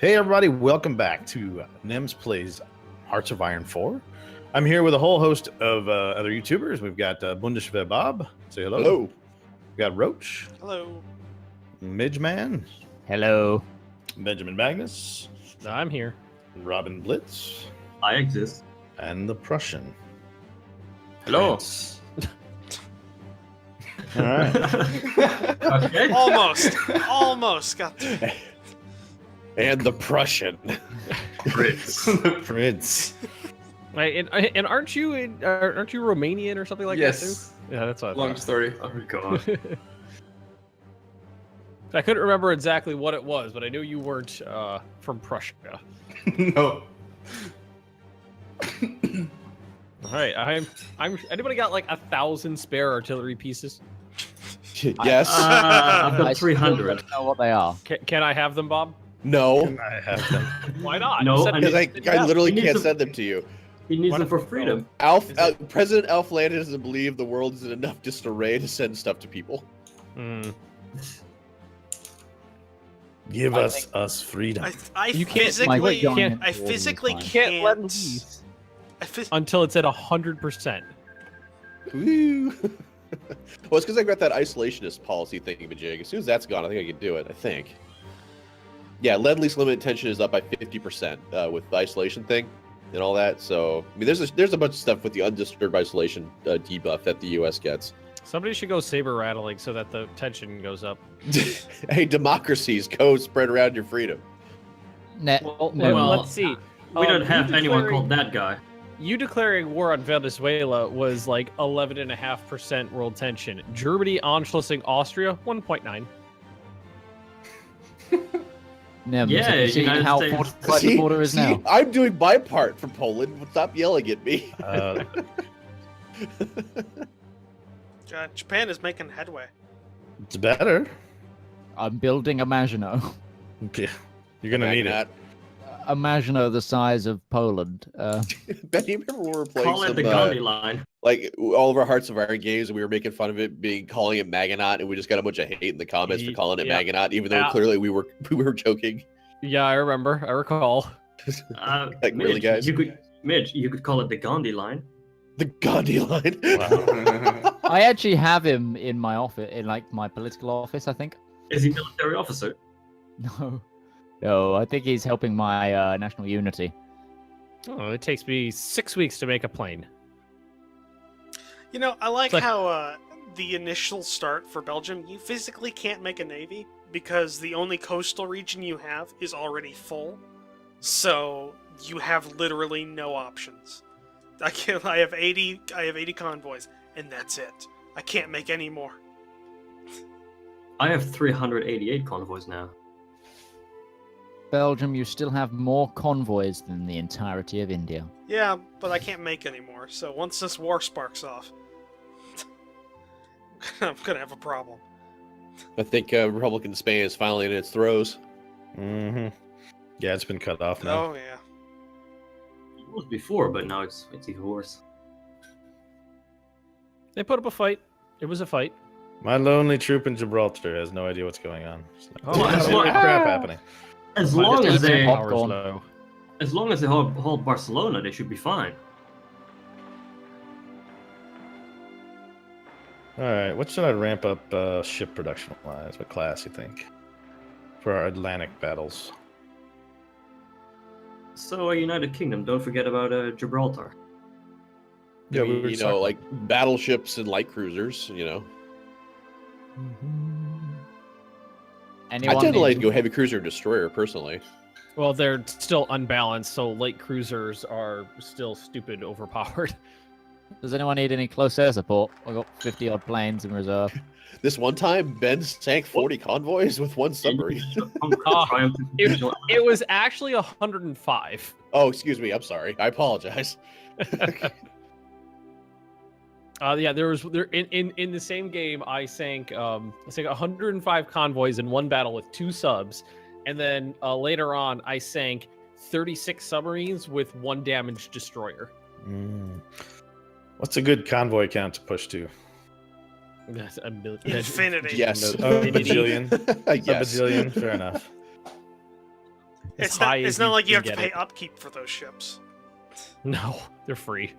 Hey everybody, welcome back to Nemes Plays Hearts of Iron 4. I'm here with a whole host of other YouTubers. We've got Bundeswehr Bob. Say hello. Hello. We've got Roach. Hello. Midgeman. Hello. Benjamin Magnus. I'm here. Robinblitz. I exist. And the Prussian. Hello. Prince. All right. Okay. Almost got there. And the Prussian. Prince. Prince. Wait, and aren't you Romanian or something like that too? Yes. Yeah, that's what I Long thought. story. Oh god. I couldn't remember exactly what it was, but I knew you weren't from Prussia. No. All right, I'm. Anybody got like 1,000 spare artillery pieces? Yes. I've I got still 300. don't know what they are. Can I have them, Bob? No. I have them. Why not? No, You said I Because you I literally He needs can't to- send them to you. He needs Why them for don't- freedom. President Alf Landon doesn't believe the world is in enough disarray to send stuff to people. Hmm. Give I us freedom. I You can't- physically you can't- I physically Can't let can't. these I phys- until it's at 100%. Woo. Well, it's because I got that isolationist policy thingy-majig. As soon as that's gone, I think I can do it. I think. Yeah, lead least limit tension is up by 50% with the isolation thing and all that. So, I mean, there's a bunch of stuff with the undisturbed isolation debuff that the U.S. gets. Somebody should go saber rattling so that the tension goes up. Hey, democracies, go spread around your freedom. Well, Well, let's see. We don't you have anyone declaring- called that guy. You declaring war on Venezuela was like 11.5% world tension. Germany Anschlussing Austria 1.9. Nemes, Yeah, have you seen United how States. fortified the border is now? I'm doing my part for Poland. Stop yelling at me. Japan is making headway. It's better. I'm building a Maginot. Okay. You're gonna need it. A Maginot the size of Poland. Ben, you remember when we were playing Call it some, the Gandhi line. like all of our Hearts of Iron games, and we were making fun of it calling it Maginot, and we just got a bunch of hate in the comments for calling it Yeah. Maginot, even though Yeah. clearly we were joking. Yeah, I remember. I recall. Like, really, Midge, guys? you could call it the Gandhi line. The Gandhi line. I actually have him in my office, in like my political office, I think. Is he a military officer? No, I think he's helping my national unity. Oh, it takes me 6 weeks to make a plane. You know, I like It's like- how the initial start for Belgium, you physically can't make a navy because the only coastal region you have is already full. So you have literally no options. I have 80 convoys, and that's it. I can't make any more. I have 388 convoys now. Belgium, you still have more convoys than the entirety of India. Yeah, but I can't make any more. So once this war sparks off, I'm gonna have a problem. I think Republican Spain is finally in its throes. Mm-hmm. Yeah, it's been cut off now. Oh yeah. It was before, but now it's even worse. They put up a fight. It was a fight. My lonely troop in Gibraltar has no idea what's going on. Oh, Well, There's as a lot long- of crap happening. As long as they, Popcorn. low. as long as they hold Barcelona, they should be fine. All right, what should I ramp up ship production wise? What class you think for our Atlantic battles? So, United Kingdom, don't forget about Gibraltar. Yeah, I mean, we were you know, talking- like battleships and light cruisers. You know, I Anyone tend to like in- to go heavy cruiser and destroyer personally. Well, they're still unbalanced, so light cruisers are still stupid overpowered. Does anyone need any close air support? I've got 50 odd planes in reserve. This one time, Ben sank 40 convoys with one submarine. It was actually 105. Oh, excuse me. I'm sorry. I apologize. Yeah, there in the same game. I sank 105 convoys in one battle with 2 subs, and then later on I sank 36 submarines with 1 damaged destroyer. Mm. What's a good convoy count to push to? That's a million. Infinity. Yes. A bajillion. A Yes. bajillion. Fair enough. It's high not, as it's not like you have can to get pay it. upkeep for those ships. No, they're free.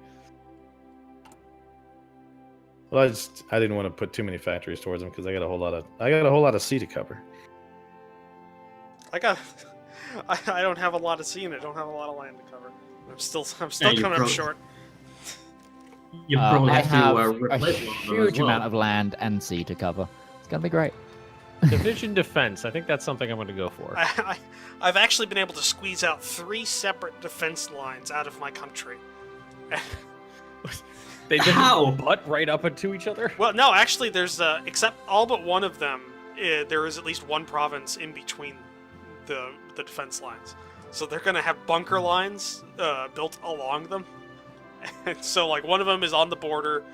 Well, I didn't want to put too many factories towards them because I got a whole lot of sea to cover. I don't have a lot of sea and I don't have a lot of land to cover. I'm still you coming up pro- short. You probably I have have to a replace one of them huge as well. amount of land and sea to cover. It's gonna be great. Division defense. I think that's something I'm going to go for. I've actually been able to squeeze out 3 separate defense lines out of my country. They just How? butt right up into each other. Well, no, actually, there's except all but one of them. There is at least one province in between the defense lines, so they're gonna have bunker lines built along them. And so, like, one of them is on the border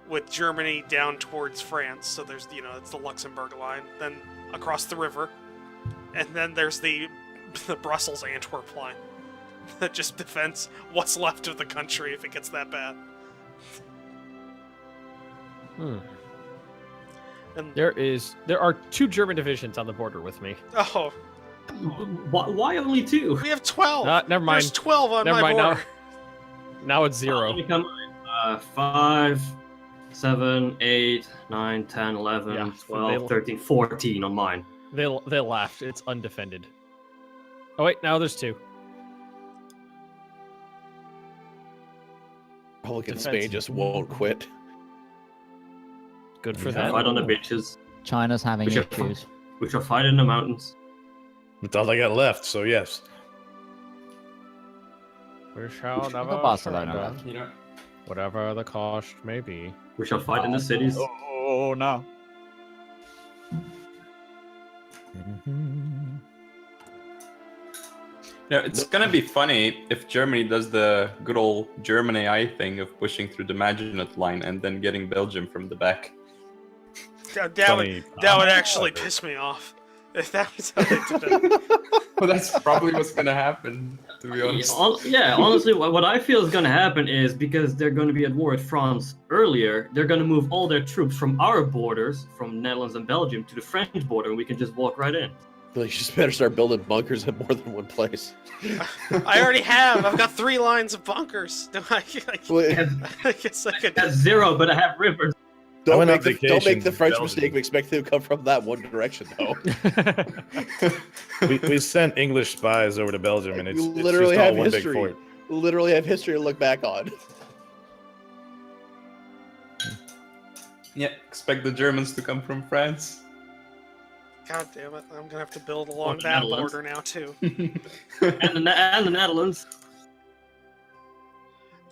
with Germany down towards France. So there's it's the Luxembourg line. Then across the river, and then there's the Brussels Antwerp line that just defends what's left of the country if it gets that bad. And There are 2 German divisions on the border with me. oh, Why only 2? we have 12. Never mind. There's 12 on Never my mind, border. Now it's 0. Let me come. 5, 7, 8, 9, 10, 11, Yeah, 12, they- 13, 14 on mine. They laughed. It's undefended. Oh wait, now there's 2. Republican Defense. Spain just won't quit. Good for Yeah. them. Fight on the beaches. China's having We should- issues. We shall fight in the mountains. That's all I got left. So yes. We shall I've got never Barcelona surrender, left. You know. whatever the cost may be. We shall fight in the cities. Oh no. Yeah, it's gonna be funny if Germany does the good old German AI thing of pushing through the Maginot line and then getting Belgium from the back. That would actually piss me off if that was how they did it. Well, that's probably what's gonna happen, to be honest. Yeah, honestly, what I feel is going to happen is because they're going to be at war with France earlier, they're going to move all their troops from our borders, from Netherlands and Belgium, to the French border, and we can just walk right in. Like, you just better start building bunkers at more than one place. I already have. I've got 3 lines of bunkers. Well, I guess I could. That's 0, but I have rivers. I went don't on make the vacation to French Belgium. mistake of expecting them to come from that one direction, though. we sent English spies over to Belgium, and it's literally just all have one history. big fort. Literally have history to look back on. Yeah, expect the Germans to come from France. God damn it! I'm gonna have to build along the that Netherlands. border now too. and the Netherlands.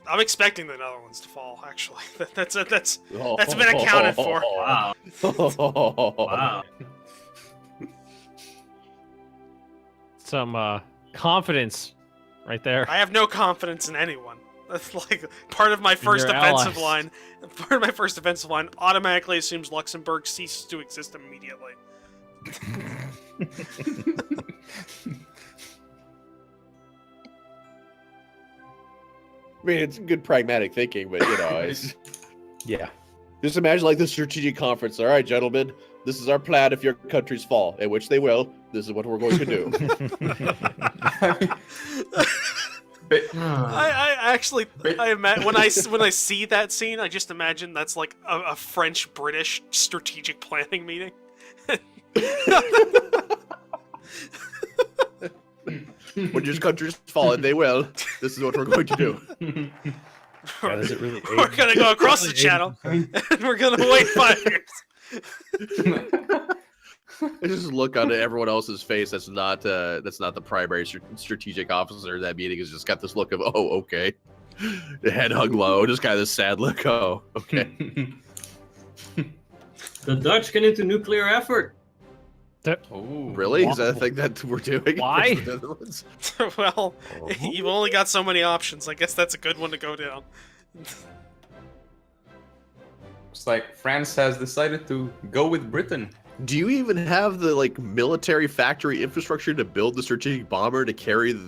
I'm expecting the Netherlands to fall. Actually, that's That's been accounted for. Wow. Wow. Some confidence right there. I have no confidence in anyone. That's like part of my first your defensive allies. line. Part of my first defensive line automatically assumes Luxembourg ceases to exist immediately. I mean, it's good pragmatic thinking, but it's Yeah. just imagine like the strategic conference. All right, gentlemen, this is our plan if your countries fall, in which they will. This is what we're going to do. I actually when I see that scene, I just imagine that's like a French-British strategic planning meeting. When your countries fall, and they will, this is what we're going to do. God, is it really We're gonna go across the channel, and we're gonna wait 5 years. I just look on everyone else's face. That's not the primary strategic officer. That meeting has just got this look of, oh, okay, the head hung low, just kind of this sad look. Oh, okay. The Dutch get into nuclear effort. Oh, Really? Is that a thing that we're doing? Why? The Netherlands? Well, you've only got so many options. I guess that's a good one to go down. It's like France has decided to go with Britain. Do you even have the military factory infrastructure to build the strategic bomber to carry to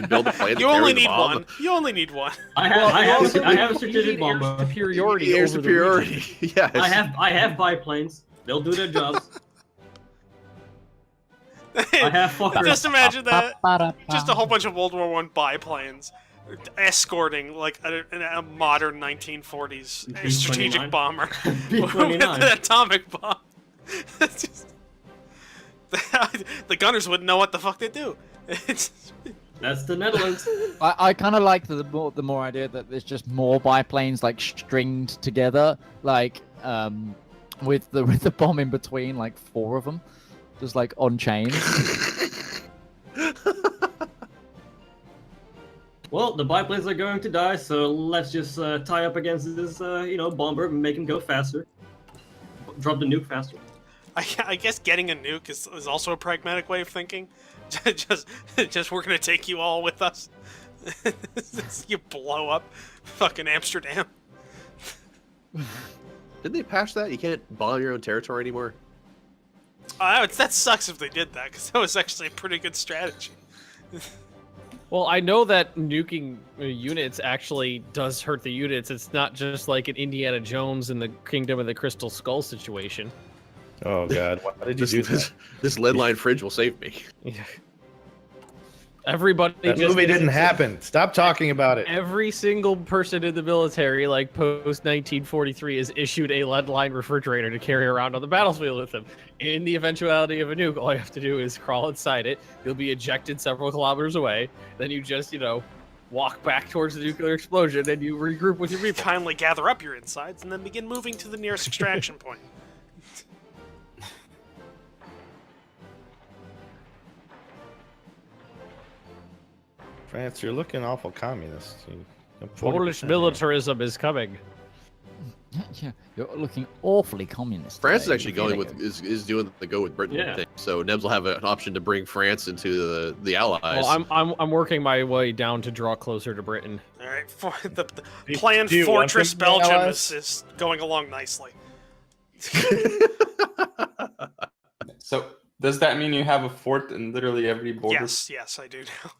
build the plane? You only need one. You only need one. I have a strategic bomber. Superiority. Air over the region. superiority. Yes. I have biplanes. They'll do their jobs. I have fuckers. Just imagine that. Just a whole bunch of World War One biplanes escorting like a modern 1940s B-29? strategic bomber B-29. with an atomic bomb. It's just, the gunners wouldn't know what the fuck they do. It's, That's the Netherlands. I kind of like the more idea that there's just more biplanes like stringed together, like with the bomb in between, like 4 of them, just like on chains. Well, the biplanes are going to die, so let's just tie up against this, bomber and make him go faster. Drop the nuke faster. I guess getting a nuke is also a pragmatic way of thinking. just we're gonna take you all with us. You blow up fucking Amsterdam. Didn't they patch that? You can't bomb your own territory anymore? That sucks if they did that, because that was actually a pretty good strategy. Well, I know that nuking units actually does hurt the units. It's not just like an Indiana Jones in the Kingdom of the Crystal Skull situation. Oh god, why did you do this? This lead line fridge will save me. Yeah. Everybody That just movie didn't happen. Stop talking about it. Every single person in the military, like post 1943, is issued a lead line refrigerator to carry around on the battlefield with them. In the eventuality of a nuke, all you have to do is crawl inside it. You'll be ejected several kilometers away. Then you just, walk back towards the nuclear explosion and you regroup with your people. Kindly gather up your insides and then begin moving to the nearest extraction point. France, you're looking awful communist. Polish militarism is coming. Yeah, you're looking awfully communist. France is today. actually going with is doing the go with Britain Yeah. thing. So Nemes will have an option to bring France into the Allies. Well, I'm working my way down to draw closer to Britain. All right, the planned do you want fortress them to be Belgium allies? is going along nicely. So does that mean you have a fort in literally every border? Yes, I do now.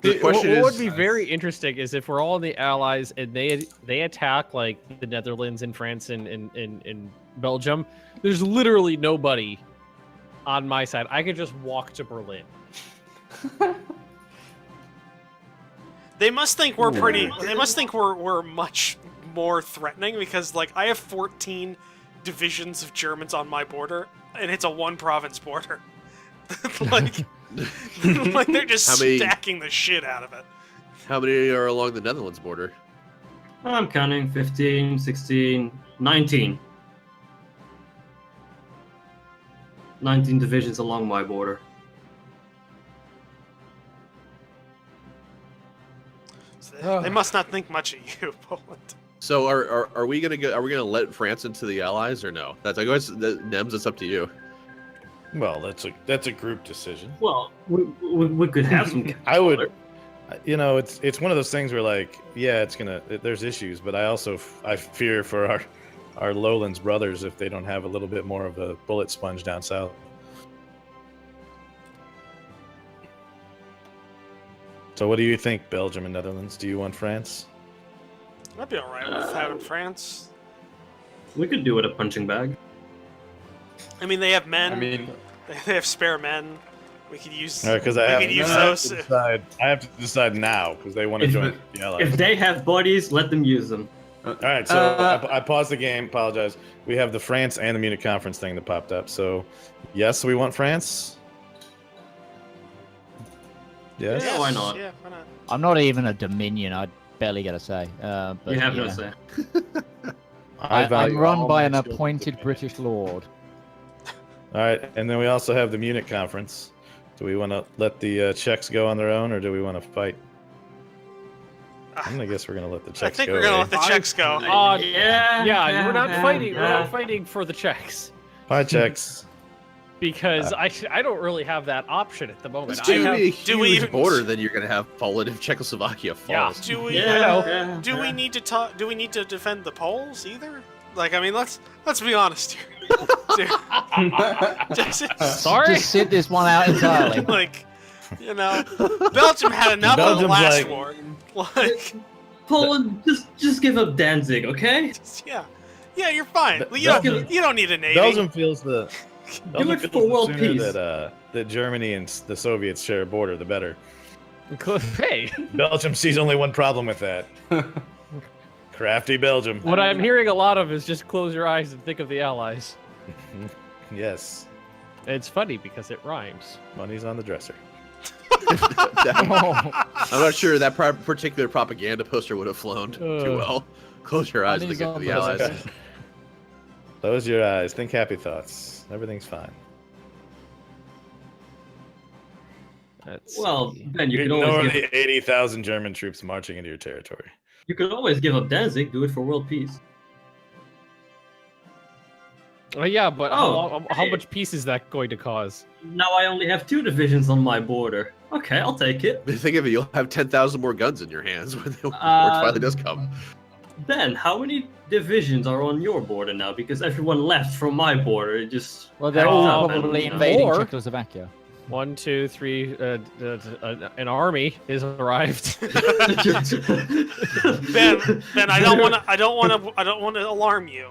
The question what would is- be very interesting is if we're all in the Allies and they attack like the Netherlands and France and Belgium. There's literally nobody on my side. I could just walk to Berlin. They must think we're pretty. They must think we're much more threatening because like I have 14 divisions of Germans on my border, and it's a 1-province border. like they're just How many- stacking the shit out of it. How many are along the Netherlands border? I'm counting 15, 16, 19. 19 divisions along my border. So they must not think much of you, Poland. So are we gonna let France into the Allies or no? That's I guess Nemes. It's up to you. Well, that's a group decision. Well, we could have some. I would, it's one of those things where like, yeah, there's issues, but I fear for our lowlands brothers if they don't have a little bit more of a bullet sponge down south. So what do you think, Belgium and Netherlands? Do you want France? I'd be alright with having France. We could do it a punching bag. I mean, they have men. I mean, They have spare men. We could use. Because we I could use have those. to decide. I have to decide now because they want to join the Allies. If they have bodies, let them use them. All right, so I paused the game. Apologize. We have the France and the Munich conference thing that popped up. So, yes, we want France. Yes. Yeah, why not? Yeah, why not? I'm not even a Dominion. I barely get a say. But, You have no yeah. say. I I'm value run all by an my skills. appointed British lord. All right, and then we also have the Munich conference. Do we want to let the Czechs go on their own, or do we want to fight? I'm gonna guess we're gonna let the I Czechs think go. we're gonna eh? let the Czechs go. Yeah, we're not fighting. We're not fighting for the Czechs Bye, Czechs. because I don't really have that option at the moment. It's I too have, be a do we huge even- border than you're gonna have Poland if Czechoslovakia falls. Do we? Yeah, Do we need to talk? Do we need to defend the Poles either? Like, I mean, let's be honest here. Dude, Sorry? Just sit this one out entirely. like, Belgium had enough of the Belgium's last like- war. Like, Poland, just give up Danzig, okay? yeah, you're fine. Be- You don't need a navy. Belgium feels the Do it feels for the world sooner peace. that Germany and the Soviets share a border, the better. Hey, Belgium sees only one problem with that. Crafty Belgium. what I'm hearing a lot of is just close your eyes and think of the Allies. Yes, It's funny because it rhymes. money's on the dresser. I'm not sure that particular propaganda poster would have flown too well. Close your eyes and Money's think of on the the Allies. dresser. Close your eyes. Think happy thoughts. Everything's fine. Let's Well, see. Ben, you can Ignore always give, the 80,000 German troops marching into your territory. you can always give up Danzig. Do it for world peace. Yeah, but Oh, how hey. much peace is that going to cause? Now I only have 2 divisions on my border. Okay, I'll take it. But think of it, you'll have 10,000 more guns in your hands when the war finally does come. Ben, how many divisions are on your border now? Because everyone left from my border. It just Well, they're packed all up and, probably you know. invading Or- Czechoslovakia. 1, 2, 3. An army is arrived. Ben, I don't want to alarm you,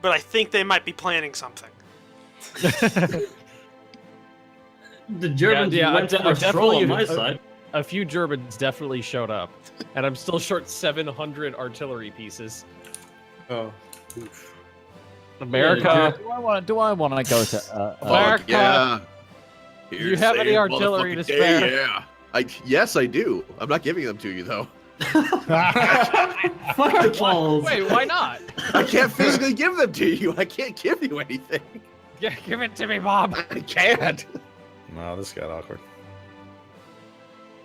but I think they might be planning something. The Germans Yeah, went I for a stroll on my definitely- side. A few Germans definitely showed up, and I'm still short 700 artillery pieces. Oh. America, Do I want to go to? America. Yeah. Do you have any Here's artillery to saying, motherfucking spare? Yeah. Yes, I do. I'm not giving them to you though. Fuck the balls. Wait, why not? I can't physically give them to you. I can't give you anything. Yeah, give it to me, Bob. I can't. No, this got awkward.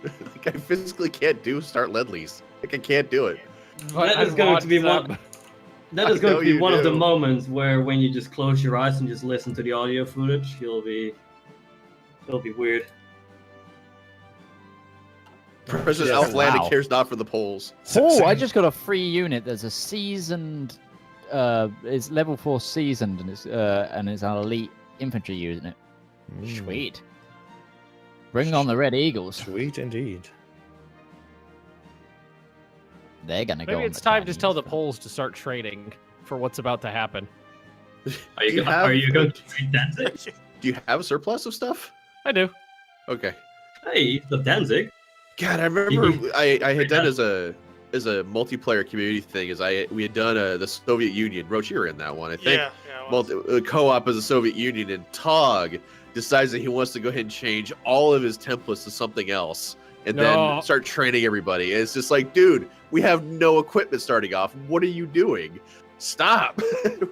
Like, I physically can't start lead-lease. Like I can't do it. But That I is going to be want one. them. That I is going know to be you one of the do. moments where, when you just close your eyes and just listen to the audio footage, it'll be weird. President Yes. Alf-Landing Wow. cares not for the Poles. Oh, I just got a free unit. There's a seasoned. It's level 4 seasoned, and it's an elite infantry unit. Mm, Sweet. Bring on the Red Eagles. Sweet indeed. They're gonna go. Maybe on it's the time to tell the Chinese. Poles to start training for what's about to happen. Are Do you, you go- have- are you going to treat Danzig? Do you have a surplus of stuff? I do. Okay. Hey, the Danzig. God, I remember I had done as a multiplayer community thing. We had done the Soviet Union. Roach, you were in that one, I think. Yeah, it was. Co-op as the Soviet Union, and Tog decides that he wants to go ahead and change all of his templates to something else, and No. then start training everybody. And it's just like, dude, we have no equipment starting off. What are you doing? Stop.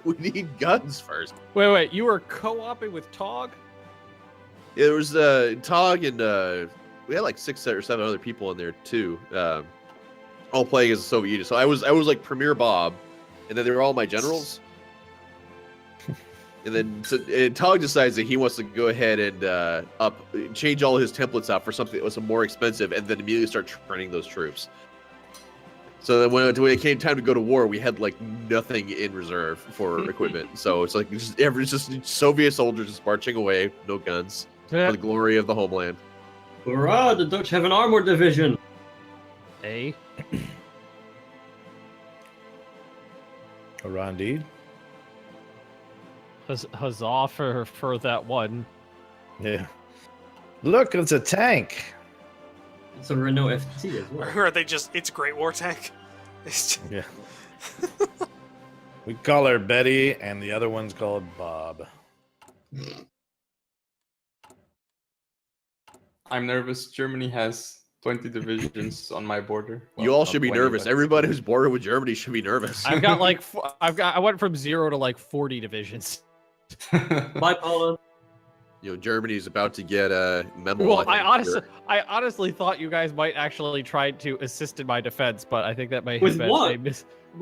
We need guns first. Wait. You were co-oping with Tog? There was Tog and we had like 6 or 7 other people in there too, all playing as the Soviet Union. So I was like Premier Bob, and then they were all my generals. And then Tog decides that he wants to go ahead and change all his templates out for something that was more expensive, and then immediately start training those troops. So then when it came time to go to war, we had like nothing in reserve for equipment. So it's like it's just Soviet soldiers just marching away, no guns, for the glory of the homeland. Hurrah! The Dutch have an armored division. A. Hurrah indeed. Huzzah for that one. Yeah. Look, it's a tank. It's a Renault FT as well. Or are they just? It's a Great War tank. It's just, Yeah. We call her Betty, and the other one's called Bob. I'm nervous. Germany has 20 divisions on my border. You Well, all not should be 20, nervous. but- Everybody who's bordered with Germany should be nervous. I've got like I went from 0 to like 40 divisions. Bye, Poland. Germany's about to get a memo. Well, think, I honestly thought you guys might actually try to assist in my defense, but I think that may have With been what? a We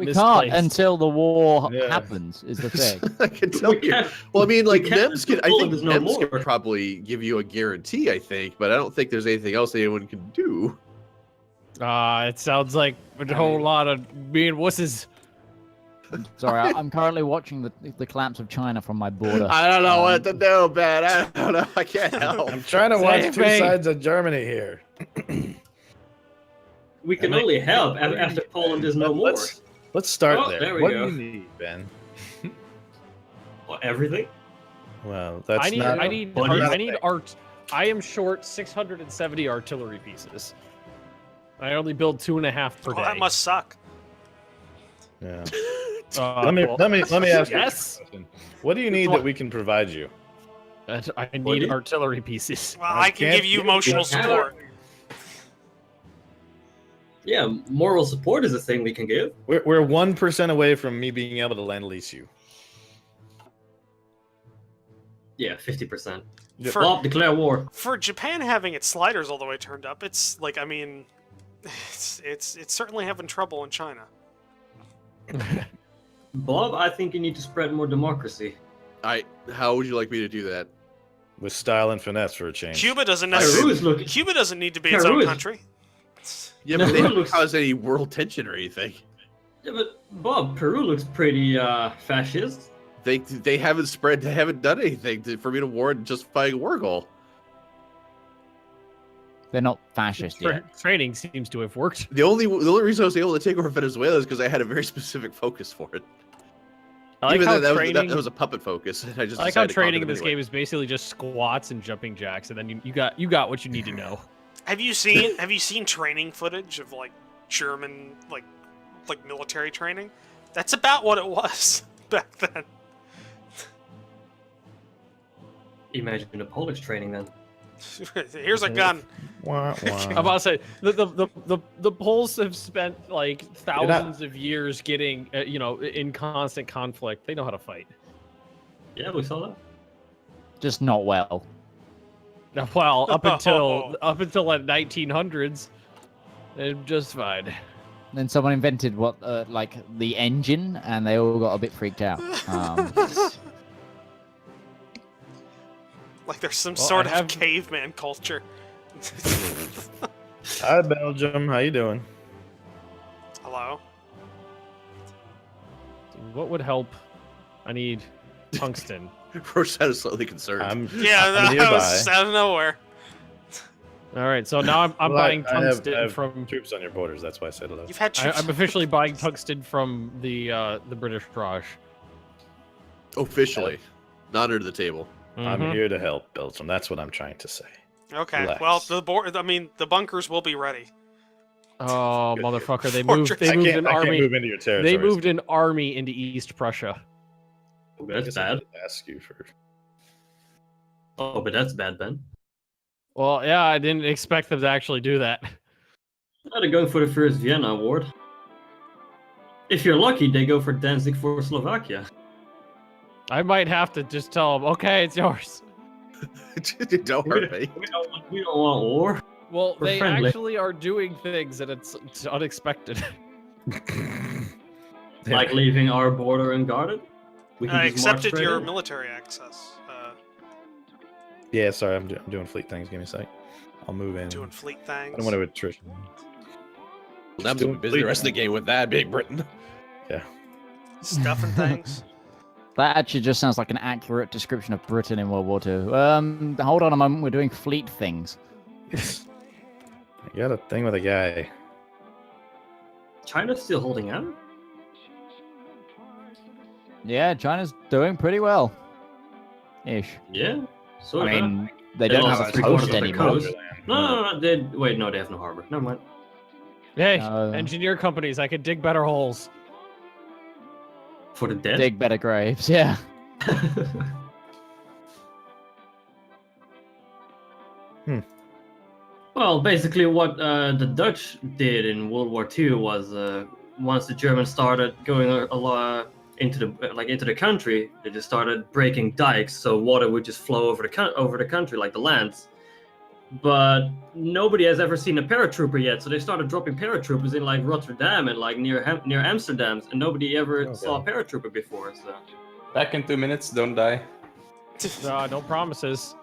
misplaced. can't until the war Yeah. happens. Is the thing. I can tell We you. can't- Well, I mean, like can't Nemes can. I Poland think is no Nemes more. could probably give you a guarantee. I think, but I don't think there's anything else anyone can do. It sounds like a whole lot of being wusses. Sorry, I'm currently watching the collapse of China from my border. I don't know what to do, Ben. I don't know. I can't help. I'm trying to watch Save two me. sides of Germany here. We can I mean, only help after Poland is no more. Let's start Oh, there. there we What go. do you need, Ben? What, everything? Well, that's I need not. I need What do you I need art. I am short 670 artillery pieces. I only build 2.5 per Oh, day. that must suck. Yeah. Well, Let me ask you. Yes. A question. What do you need that we can provide you? I do need you- artillery pieces. Well, I I can can't give you give emotional you- support. Yeah, moral support is a thing we can give. We're 1% away from me being able to lend lease you. Yeah, 50%. Yeah. For, Bob, declare war. for Japan having its sliders all the way turned up, it's like, I mean, it's certainly having trouble in China. Bob, I think you need to spread more democracy. How would you like me to do that? With style and finesse for a change. Cuba doesn't Peru necessarily. is looking. Cuba doesn't need to be its Peru own is- country. Yeah, but they Peru haven't looks- caused any world tension or anything. Yeah, but Bob, Peru looks pretty fascist. They haven't spread. They haven't done anything for me to warrant justifying a war goal. They're not fascist yet. Training seems to have worked. The only reason I was able to take over Venezuela is because I had a very specific focus for it. I like Even how though training. that was a puppet focus. And I just I like how decided to conquer training in them this anyway. game is basically just squats and jumping jacks, and then you got what you need to know. Have you seen training footage of like German like military training? That's about what it was back then. Imagine the Polish training then. Here's a gun. Wah, wah. I'm about to say the Poles have spent like thousands of years getting in constant conflict. They know how to fight. Yeah, we saw that. Just not well. Well, up until the 1900s, they're just fine. Then someone invented like the engine, and they all got a bit freaked out. Like there's some Well, sort I of have- caveman culture. Hi, Belgium. How you doing? Hello. What would help? I need tungsten. Rosetta is slightly concerned. Yeah, I'm that nearby. was out of nowhere. All right, so now I'm Well, buying I have tungsten from. troops on your borders. That's why I said hello. You've had troops. I'm officially buying tungsten from the British Raj. Officially, not under the table. I'm Mhm. here to help, Belgium. That's what I'm trying to say. Okay. Relax. Well, the bunkers will be ready. Oh, motherfucker! They Fortress. moved. They moved an I can't army. move into your territory. They moved an army into East Prussia. Oh, I that's guess I bad. did ask you for. Oh, but that's bad, Ben. Well, yeah, I didn't expect them to actually do that. They're going for the first Vienna award. If you're lucky, they go for Danzig for Slovakia. I might have to just tell them, okay, it's yours. Don't hurt me. We don't want war. Well, We're they friendly. actually are doing things that it's unexpected. Like leaving our border unguarded. We I just march accepted straight your in. military access. Yeah, sorry, I'm doing fleet things. Give me a sec. I'll move in. Doing fleet I things. don't want to attrition. I'm doing busy the rest of the game with that, Big Britain. Yeah. Stuffing things. That actually just sounds like an accurate description of Britain in World War II. Hold on a moment. We're doing fleet things. I got a thing with a guy. China's still holding out. Yeah, China's doing pretty well. Ish. Yeah. So I mean, they They don't lost have a 3/4 coast of the anymore. coast. no. Wait, no, they have no harbor. Never mind. Hey, No. engineer companies, I could dig better holes. For the dead. Dig better graves, yeah. Well, basically, what the Dutch did in World War II was once the Germans started going a lot into the country, they just started breaking dikes so water would just flow over the country like the lands. But nobody has ever seen a paratrooper yet, so they started dropping paratroopers in like Rotterdam and like near Amsterdam, and nobody ever Okay. saw a paratrooper before. So Back in 2 minutes, don't die. No promises.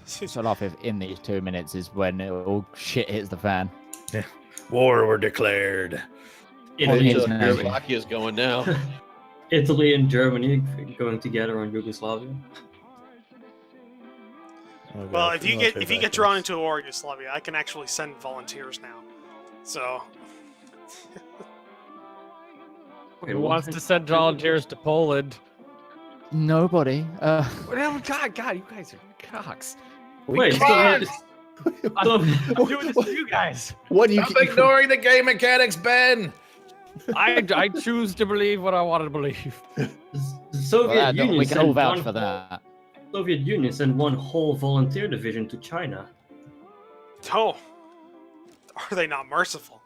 Shut off if in these 2 minutes is when all shit hits the fan. War were declared. Italy, Here's Slovakia an answer. Slovakia's going now. Italy and Germany going together on Yugoslavia. Oh, God, Well, if you military get drawn backwards. into a war in Yugoslavia, I can actually send volunteers now. So Wait, Who what? wants to send volunteers to Poland? Nobody. Well, God, you guys are cocks. Wait, can't! I'm doing this to you guys. What do you? Stop ignoring the game mechanics, Ben. I choose to believe what I want to believe. The Soviet Well, Union we can all sent vouch one for that. Soviet Union sent one whole volunteer division to China. Oh, are they not merciful?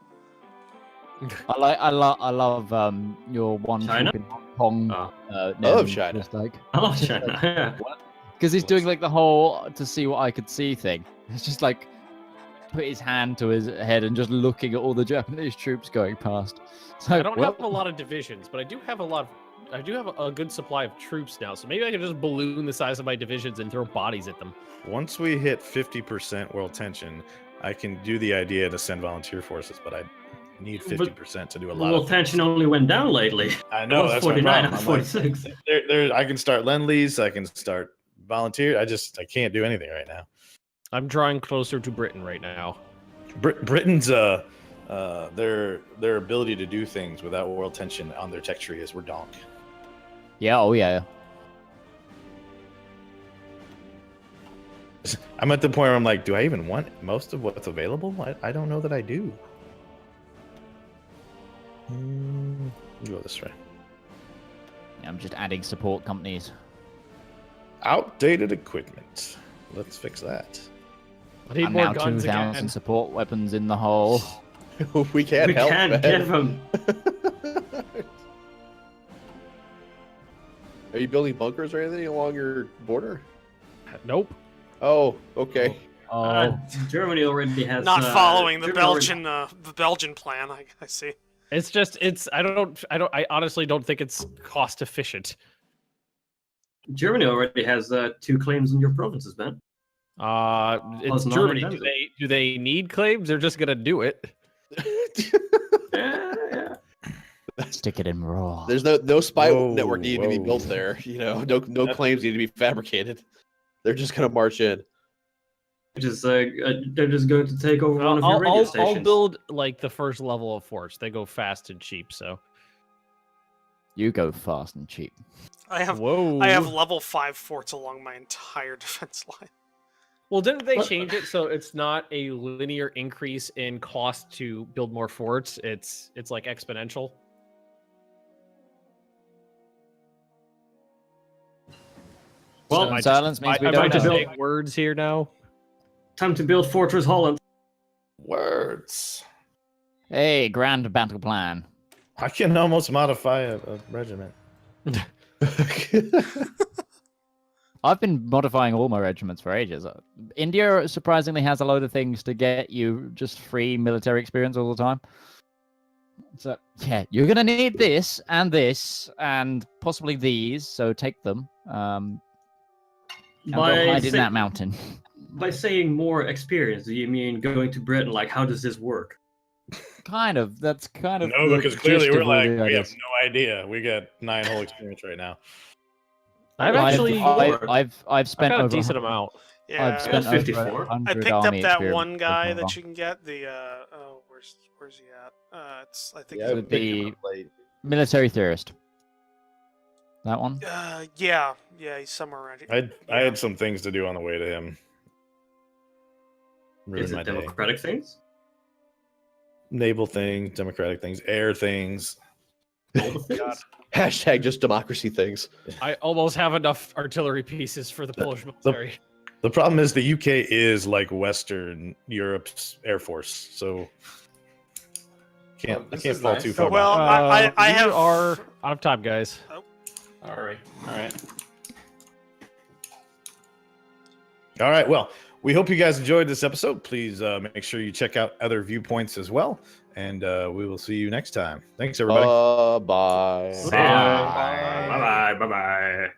I love your one China? trip in Hong Kong. Oh. I love China. Just like, I love China. Yeah. because he's doing like the whole to see what I could see thing. It's just like put his hand to his head and just looking at all the Japanese troops going past. It's like, I don't well, have a lot of divisions, but I do have a good supply of troops now. So maybe I can just balloon the size of my divisions and throw bodies at them. Once we hit 50% world tension, I can do the idea to send volunteer forces, but I need 50% to do a lot Well, of tension only went down lately. I know, It was that's my 49 problem. out of I'm like, 46. I can start Lend-Lease, I can start volunteer. I can't do anything right now. I'm drawing closer to Britain right now. Britain's their ability to do things without world tension on their tech tree is redonk. yeah, oh yeah. I'm at the point where I'm like, do I even want most of what's available? I don't know that I do. Go this way. I'm just adding support companies. Outdated equipment. Let's fix that. I need I'm more now guns 2,000 again. support weapons in the hole. we can't We help. can't man. give them. Are you building bunkers or anything along your border? Nope. Oh, okay. Oh, Germany already has. Not following the Germany already- Belgian plan. I see. I honestly don't think it's cost efficient. Germany already has 2 claims in your provinces, man. It's it's Germany. non-intensive. Do they need claims? They're just gonna do it. Yeah. stick it in raw. There's no spy Whoa, network needed to be built whoa. there. You know, no claims need to be fabricated. They're just gonna march in. They're just going to take over one of your radio I'll stations. build like the first level of forts. They go fast and cheap. So You go fast and cheap. I have whoa. level 5 forts along my entire defense line. Well, didn't they What? change it so it's not a linear increase in cost to build more forts? It's like exponential. Well, So silence means we I'm don't just know. saying words here now. time to build Fortress Holland. Words. Hey, grand battle plan. I can almost modify a regiment. I've been modifying all my regiments for ages. India surprisingly has a load of things to get you just free military experience all the time. So yeah, you're gonna need this and possibly these. So take them. And go hide in that mountain. By saying more experience, do you mean going to Britain? Like, how does this work? Kind of. That's kind of No, the because clearly gist we're of all like, the we have ideas. no idea. We got 9 whole experience right now. I've actually I've spent got a over decent amount. Yeah, I've spent 54. over 100 I picked up army that experience one guy with that Naval. you can get. The where's he at? I think. Yeah, it's- Would be military theorist. That one. yeah, he's somewhere around here. I had some things to do on the way to him. Ruined Is my it day. democratic things? Naval things, democratic things, air things. All the things? Hashtag just democracy things. I almost have enough artillery pieces for the Polish military. The problem is the UK is like Western Europe's air force, so Oh, this I can't is fall nice. too far. Well, back. I We have- are out of time, guys. All right. All right. Well, we hope you guys enjoyed this episode. Please make sure you check out other viewpoints as well, and we will see you next time. Thanks, everybody. Bye. Bye bye. Bye bye.